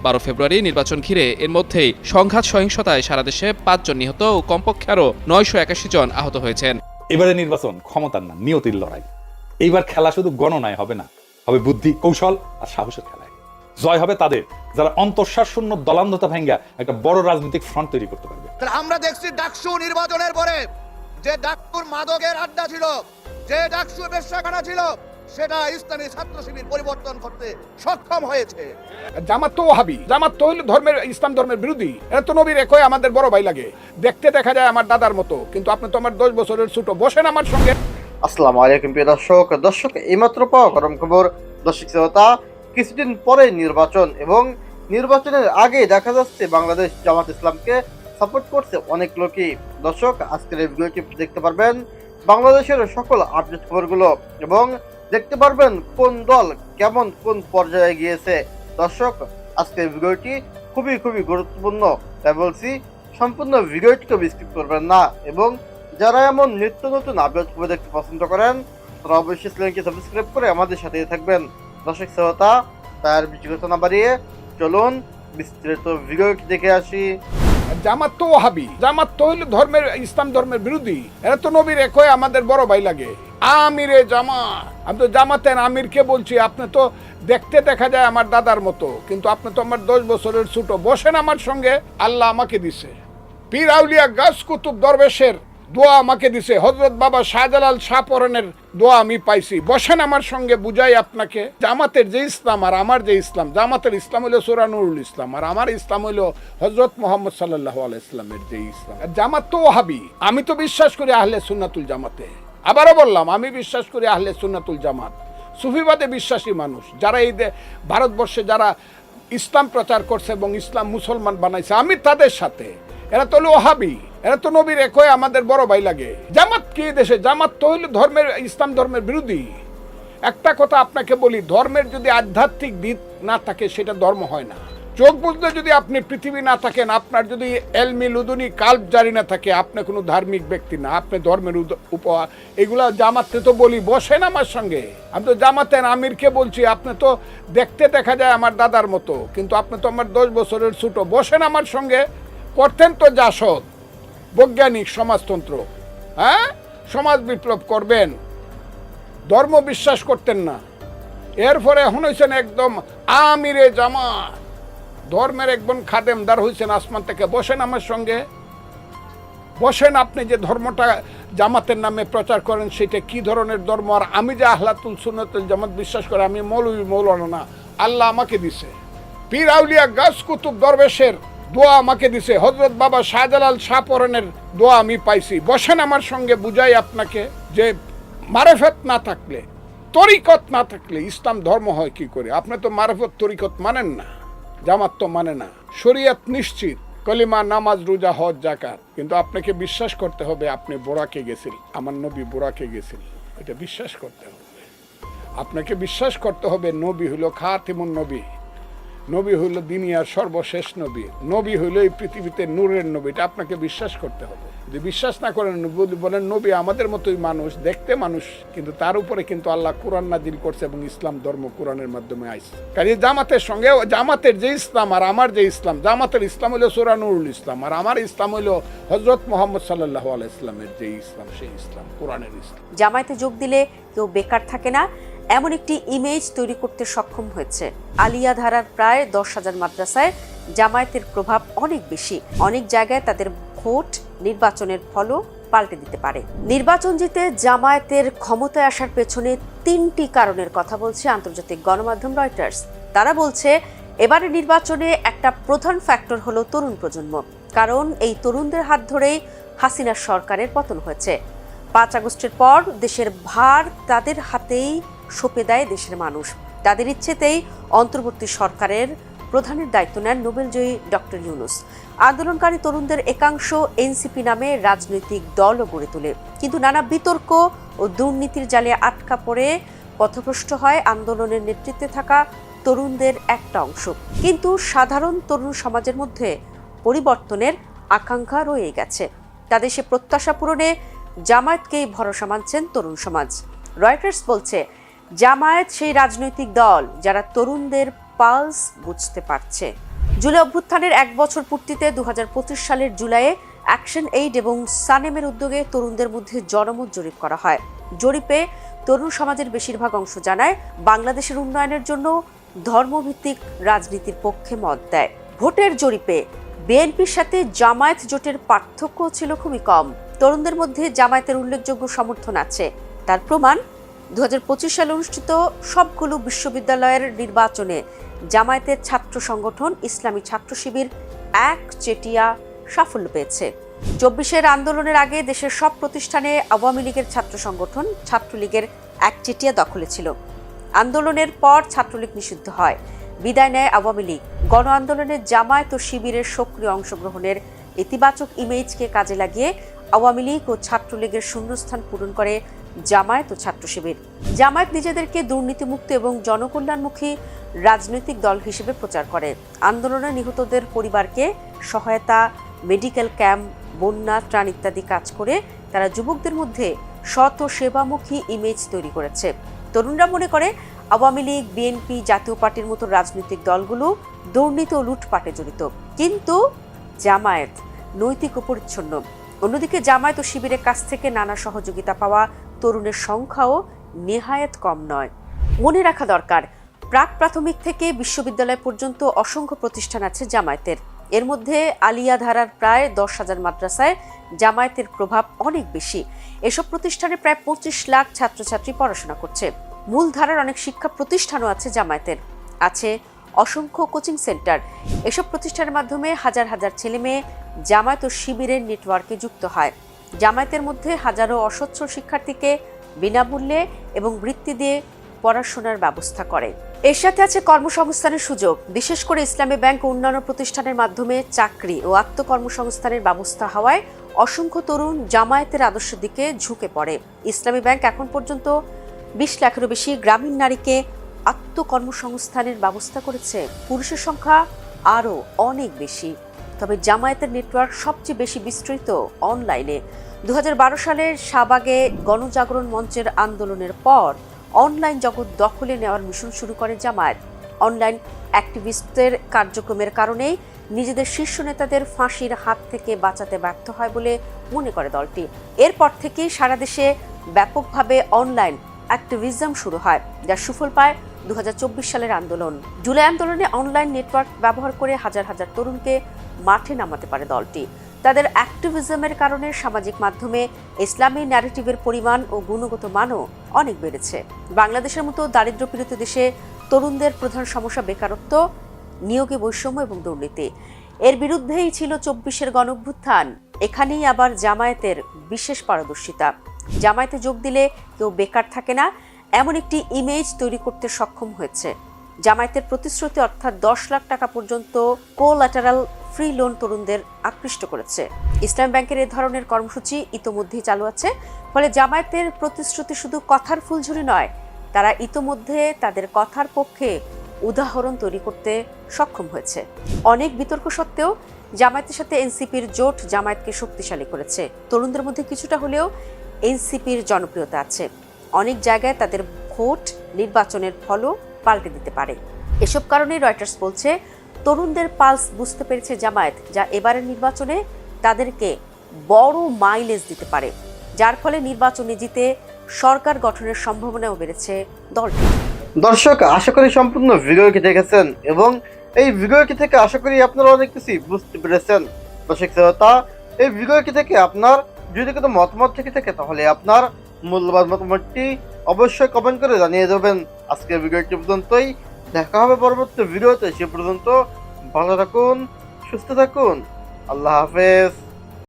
12 ফেব্রুয়ারি নির্বাচন ঘিরে এর মধ্যেই সংঘাত সহিংসতায় সারা দেশে 5 জন নিহত ও কমপক্ষে আরও 981 জন আহত হয়েছেন। এবারে নির্বাচন ক্ষমতার না, নিয়তির লড়াই। এইবার খেলা শুধু গণনায় হবে না, হবে বুদ্ধি, কৌশল আর সাহসের খেলায়। জয় হবে তাদের যারা অন্তঃসার শূন্য দলান্ধতা ভাঙ্গা একটা বড় রাজনৈতিক ফ্রন্ট তৈরি করতে পারবে। আমরা দেখছি ডাকসু নির্বাচনের পরে যে ডাকসুর মাদকের আড্ডা ছিল, যে ডাকসু বেশ্যাখানা ছিল, সেটা ইসলামী ছাত্র শিবির পরিবর্তন করতে সক্ষম হয়েছে। জামাত তো ওয়াহাবি, জামাত তো হইল ধর্মের, ইসলাম ধর্মের বিরোধী। এরা তো নবীর একই আমাদের বড় ভাই লাগে। দেখতে দেখা যায় আমার দাদার মতো, কিন্তু আপনি তো আমার 10 বছরের ছোট। বসেন আমার সঙ্গে। আসসালামু আলাইকুম প্রিয় দর্শক এইমাত্র পাওয়া গরম খবর। দর্শক শ্রোতা, কিছুদিন পরে নির্বাচন এবং নির্বাচনের আগে দেখা যাচ্ছে বাংলাদেশ জামাত ইসলামকে সাপোর্ট করছে অনেক লোকই। দর্শক, আজকের এই ভিডিওটি দেখতে পারবেন বাংলাদেশের সকল আপডেট খবরগুলো এবং দেখতে পারবেন কোন দল কেমন কোন পর্যায়ে গিয়েছে। দর্শক, আজকের ভিডিওটি খুবই গুরুত্বপূর্ণ, তাই বলছি সম্পূর্ণ ভিডিওটিকে স্কিপ করবেন না। এবং যারা এমন নিত্য নতুন আপডেট খবর দেখতে পছন্দ করেন তারা অবশ্যই চ্যানেলকে সাবস্ক্রাইব করে আমাদের সাথে থাকবেন। দর্শক শ্রোতা, তার বিচলিত না বাড়িয়ে চলুন বিস্তারিত ভিডিওটি দেখে আসি। জামাত তো ওয়াহাবি, জামাত তো হইল ধর্মের, ইসলাম ধর্মের বিরোধী। এরা তো নবীর একই আমাদের বড় ভাই লাগে। আমিরে জামাত, আমি তো জামাতের আমিরকে বলছি। আপনি তো দেখতে দেখা যায় আমার দাদার মতো, কিন্তু আপনি তো আমার 10 বছরের ছোট। বসেন আমার সঙ্গে। আল্লাহ আমাকে দিছে, পীর আউলিয়া গাছ কুতুব দরবেশের দোয়া আমাকে দিছে, হযরত বাবা শাহজালাল শাহপরানের দোয়া আমি পাইছি। বসেন আমার সঙ্গে, বুঝাই আপনাকে। জামাতের যে ইসলাম আর আমার যে ইসলাম, জামাতের ইসলাম হইল সূরা নূরুল ইসলাম, আর আমার ইসলাম হইল হযরত মুহাম্মদ সাল্লাল্লাহু আলাইহি সাল্লামের যে ইসলাম। জামাত তো ওয়াহাবি, আমি তো বিশ্বাস করি আহলে সুন্নাতুল জামাতে। আবারও বললাম, আমি বিশ্বাস করি আহলে সুন্নাতুল জামাত। সুফিবাদে বিশ্বাসী মানুষ যারা এই ভারতবর্ষে যারা ইসলাম প্রচার করছে এবং ইসলাম মুসলমান বানাইছে, আমি তাদের সাথে। এরা তো ওয়াহাবি, এরা তো নবীর একই আমাদের বড় ভাই লাগে। জামাত কি দেশে? জামাত তো হইল ধর্মের, ইসলাম ধর্মের বিরোধী। একটা কথা আপনাকে বলি, ধর্মের যদি আধ্যাত্মিক দিক না থাকে সেটা ধর্ম হয় না। চোখ বুঝতে যদি আপনি পৃথিবী না থাকেন, আপনার যদি এলমি লুদুনি কাল্প জারি না থাকে, আপনি কোনো ধার্মিক ব্যক্তি না, আপনি ধর্মের উপহার। এগুলা জামাতকে তো বলি, বসেন আমার সঙ্গে। আমি তো জামাতের আমিরকে বলছি। আপনি তো দেখতে দেখা যায় আমার দাদার মতো, কিন্তু আপনি তো আমার 10 বছরের ছোট। বসেন আমার সঙ্গে। করতেন তো জাসদ, বৈজ্ঞানিক সমাজতন্ত্র, হ্যাঁ, সমাজ বিপ্লব করবেন, ধর্ম বিশ্বাস করতেন না। এরপরে এখন হয়েছেন একদম আমিরে জামাত, ধর্মের একজন খাদেমদার হয়েছেন আসমান থেকে। বসেন আমার সঙ্গে, বসেন। আপনি যে ধর্মটা জামাতের নামে প্রচার করেন সেটা কি ধরনের ধর্ম? আর আমি যে আহলাতুল সুন্নাতুল জামাত বিশ্বাস করি, আমি মৌলানা না, আল্লাহ আমাকে দিছে। পীর আউলিয়া গাছ কুতুব দরবেশের দোয়া আমাকে দিছে, হযরত বাবা শাহজালাল শাহপরানের দোয়া আমি পাইছি। বসেন আমার সঙ্গে, বুঝাই আপনাকে যে মারেফত না থাকলে, তরিকত না থাকলে ইসলাম ধর্ম হয় কি করে? আপনি তো মারেফত তরিকত মানেন না, জামাত তো মানে না। শরীয়ত নিশ্চিত, কলিমা, নামাজ, রোজা, হজ, যাকাত। কিন্তু আপনাকে বিশ্বাস করতে হবে আপনি বোরাকে গেছিল, আমার নবী বোরাকে গেছিল। এটা বিশ্বাস করতে হবে। আপনাকে বিশ্বাস করতে হবে নবী হইল খাতিমুন নবী, নবী হইল দুনিয়ার সর্বশেষ নবী, নবী হইল এই পৃথিবীতে নূরের নবী। এটা আপনাকে বিশ্বাস করতে হবে। যদি বিশ্বাস না করেন, বলেন নবী আমাদের মতোই মানুষ, দেখতে মানুষ, কিন্তু তার উপরে কিন্তু আল্লাহ কোরআন নাজিল করছে এবং ইসলাম ধর্ম কোরআনের মাধ্যমে আইছে। কাজে জামাতের সঙ্গে, জামাতের যে ইসলাম আর আমার যে ইসলাম, জামাতের ইসলাম হইল সূরা নূরুল ইসলাম, আর আমার ইসলাম হইল হযরত মুহাম্মদ সাল্লাল্লাহু আলাইহি সাল্লামের যে ইসলাম, সেই ইসলাম কোরআনের ইসলাম। জামায়াতে যোগ দিলে কেউ বেকার থাকে না, এমন একটি ইমেজ তৈরি করতে সক্ষম হয়েছে। আলিয়া ধারার প্রায় 10,000 মাদ্রাসায় জামায়াতের প্রভাব অনেক বেশি। অনেক জায়গায় তাদের ভোট নির্বাচনের ফলও পাল্টে দিতে পারে। নির্বাচন জিতে জামায়াতের ক্ষমতায় আসার পেছনে 3টি কারণের কথা বলছে আন্তর্জাতিক গণমাধ্যম রয়টার্স। তারা বলছে এবারে নির্বাচনে একটা প্রধান ফ্যাক্টর হলো তরুণ প্রজন্ম, কারণ এই তরুণদের হাত ধরেই হাসিনা সরকারের পতন হয়েছে। 5 আগস্টের পর দেশের ভার তাদের হাতেই সঁপে দেয় দেশের মানুষ। তাদের ইচ্ছেতেই অন্তর্বর্তী সরকারের প্রধানের দায়িত্ব নেন নোবেলজয়ী ডক্টর ইউনূস। আন্দোলনকারী তরুণদের একাংশ এনসিপি নামে রাজনৈতিক দলও গড়ে তোলে, কিন্তু নানা বিতর্ক ও দুর্নীতির জালে আটকা পড়ে পথভ্রষ্ট হয় আন্দোলনের নেতৃত্বে থাকা তরুণদের একটা অংশ। কিন্তু সাধারণ তরুণ সমাজের মধ্যে পরিবর্তনের আকাঙ্ক্ষা রয়ে গেছে। তাদের সে প্রত্যাশা পূরণে জামায়াতকেই ভরসা মানছেন তরুণ সমাজ। রয়টার্স বলছে জামায়াত সেই রাজনৈতিক দল যারা তরুণদের পালস বুঝতে পারছে। জুলাই অভ্যুত্থানের 1 বছর পূর্তিতে 2025 সালের জুলাইয়ে অ্যাকশন এইড এবং সানেমের উদ্যোগে তরুণদের মধ্যে জনমত জরিপ করা হয়। জরিপে তরুণ সমাজের বেশিরভাগ অংশ জানায় বাংলাদেশের উন্নয়নের জন্য ধর্মভিত্তিক রাজনীতির পক্ষে মত দেয়। ভোটের জরিপে বিএনপির সাথে জামায়াত জোটের পার্থক্য ছিল খুবই কম। তরুণদের মধ্যে জামায়াতের উল্লেখযোগ্য সমর্থন আছে। তার প্রমাণ 2025 সালে অনুষ্ঠিত সবগুলো বিশ্ববিদ্যালয়ের নির্বাচনে জামায়াতের ছাত্র সংগঠন ইসলামী ছাত্র শিবির একচেটিয়া সাফল্য পেয়েছে। 24-এর আন্দোলনের আগে দেশের সব প্রতিষ্ঠানে আওয়ামী লীগের ছাত্র সংগঠন ছাত্রলীগের একচেটিয়া দখলে ছিল। আন্দোলনের পর ছাত্রলীগ নিষিদ্ধ হয়, বিদায় নেয় আওয়ামী লীগ। গণ আন্দোলনে জামায়াত ও শিবিরের সক্রিয় অংশগ্রহণের ইতিবাচক ইমেজকে কাজে লাগিয়ে আওয়ামী লীগ ও ছাত্রলীগের শূন্যস্থান পূরণ করে জামায়াত ও ছাত্র শিবির। জামায়াত নিজেদেরকে দুর্নীতিমুক্ত এবং জনকল্যাণমুখী রাজনৈতিক দল হিসেবে প্রচার করে। আন্দোলনে নিহতদের পরিবারকে সহায়তা, মেডিকেল ক্যাম্প, বন্যা ত্রাণ ইত্যাদি কাজ করে তারা যুবকদের মধ্যে সৎ ও সেবামুখী ইমেজ তৈরি করেছে। তরুণরা মনে করে আওয়ামী লীগ, বিএনপি, জাতীয় পার্টির মতো রাজনৈতিক দলগুলো দুর্নীতি ও লুটপাটে জড়িত, কিন্তু জামায়াত নৈতিক ও পরিচ্ছন্ন। অন্যদিকে জামায়াত ও শিবিরের কাছ থেকে নানা সহযোগিতা পাওয়া তরুণের সংখ্যাও নেহায়েত কম নয়। মনে রাখা দরকার, প্রাক প্রাথমিক থেকে বিশ্ববিদ্যালয় পর্যন্ত অসংখ্য প্রতিষ্ঠান আছে জামায়াতের। এর মধ্যে আলিয়া ধারার প্রায় 10,000 মাদ্রাসায় জামায়াতের প্রভাব অনেক বেশি। এসব প্রতিষ্ঠানে প্রায় 25 লাখ ছাত্রছাত্রী পড়াশোনা করছে। মূল ধারার অনেক শিক্ষা প্রতিষ্ঠানও আছে জামায়াতের। আছে অসংখ্য কোচিং সেন্টার। এসব প্রতিষ্ঠানের মাধ্যমে হাজার হাজার ছেলেমেয়ে জামায়াত ও শিবিরের নেটওয়ার্কে যুক্ত হয়। জামায়াতের মধ্যে হাজারো অসচ্ছল শিক্ষার্থীকে বিনামূল্যে এবং বৃত্তি দিয়ে পড়াশোনার ব্যবস্থা করে। এর সাথে আছে কর্মসংস্থানের সুযোগ, বিশেষ করে ইসলামী ব্যাংক ও অন্যান্য প্রতিষ্ঠানের মাধ্যমে চাকরি ও আত্মকর্মসংস্থানের ব্যবস্থা হওয়ায় অসংখ্য তরুণ জামায়াতের আদর্শের দিকে ঝুঁকে পড়ে। ইসলামী ব্যাংক এখন পর্যন্ত 20 লাখেরও বেশি গ্রামীণ নারীকে আত্মকর্মসংস্থানের ব্যবস্থা করেছে। পুরুষের সংখ্যা আরও অনেক বেশি। তবে জামায়াতের নেটওয়ার্ক সবচেয়ে বেশি বিস্তৃত অনলাইনে। 2012 সালের শাহবাগে গণজাগরণ মঞ্চের আন্দোলনের পর অনলাইন জগৎ দখলে নেওয়ার মিশন শুরু করে জামায়াত। অনলাইন অ্যাক্টিভিস্টদের কার্যক্রমের কারণেই নিজেদের শীর্ষ নেতাদের ফাঁসির হাত থেকে বাঁচাতে ব্যর্থ হয় বলে মনে করে দলটি। এরপর থেকেই সারা দেশে ব্যাপকভাবে অনলাইন অ্যাক্টিভিজম শুরু হয়, যার সুফল পায় 2024 সালের আন্দোলন। জুলাই আন্দোলনে অনলাইন নেটওয়ার্ক ব্যবহার করে হাজার হাজার তরুণকে মাঠে নামাতে পারে দলটি। তাদের অ্যাক্টিভিজমের কারণে সামাজিক মাধ্যমে ইসলামী ন্যারেটিভের পরিমাণ ও গুণগত মানও অনেক বেড়েছে। বাংলাদেশের মতো দারিদ্র্যপীড়িত দেশে তরুণদের প্রধান সমস্যা বেকারত্ব, নিয়োগে বৈষম্য এবং দুর্নীতি। এর বিরুদ্ধেই ছিল 24-এর গণঅভ্যুত্থান। এখানেই আবার জামায়াতের বিশেষ পারদর্শিতা। জামায়াতে যোগ দিলে কেউ বেকার থাকে না, এমন একটি ইমেজ তৈরি করতে সক্ষম হয়েছে। জামায়াতের প্রতিশ্রুতি অর্থাৎ 10 লাখ টাকা পর্যন্ত কোল্যাটারাল ফ্রি লোন তরুণদের আকৃষ্ট করেছে। ইসলাম ব্যাংকের এ ধরনের কর্মসূচি ইতোমধ্যেই চালু আছে। ফলে জামায়াতের প্রতিশ্রুতি শুধু কথার ফুলঝুরি নয়, তারা ইতোমধ্যে তাদের কথার পক্ষে উদাহরণ তৈরি করতে সক্ষম হয়েছে। অনেক বিতর্ক সত্ত্বেও জামায়াতের সাথে এনসিপির জোট জামায়াতকে শক্তিশালী করেছে। তরুণদের মধ্যে কিছুটা হলেও এনসিপির জনপ্রিয়তা আছে। অনেক জায়গায় তাদের ভোট নির্বাচনের ফলও পাল্টে দিতে পারে। এসব কারণে রয়টার্স বলছে, তরুণদের পালস বুঝতে পেরেছে জামায়াত, যা এবারের নির্বাচনে তাদেরকে বড় মাইলেজ দিতে পারে, যার ফলে নির্বাচনে জিতে সরকার গঠনের সম্ভাবনাও বেড়েছে দলটি। দর্শক, আশা করি সম্পূর্ণ ভিডিওটি দেখেছেন এবং এই ভিডিওটি থেকে আশা করি আপনারা অনেক কিছু বুঝতে পেরেছেন। দর্শক শ্রোতা, এই ভিডিওটি থেকে আপনার যদি কোনো মতামত থেকে থাকে তাহলে আপনার মূল্যবান মতামতটি অবশ্যই কমেন্ট করে জানিয়ে দেবেন। আজকের ভিডিওটি পর্যন্তই, দেখা হবে পরবর্তী ভিডিওতে। সে পর্যন্ত ভালো থাকুন, সুস্থ থাকুন, আল্লাহ হাফেজ।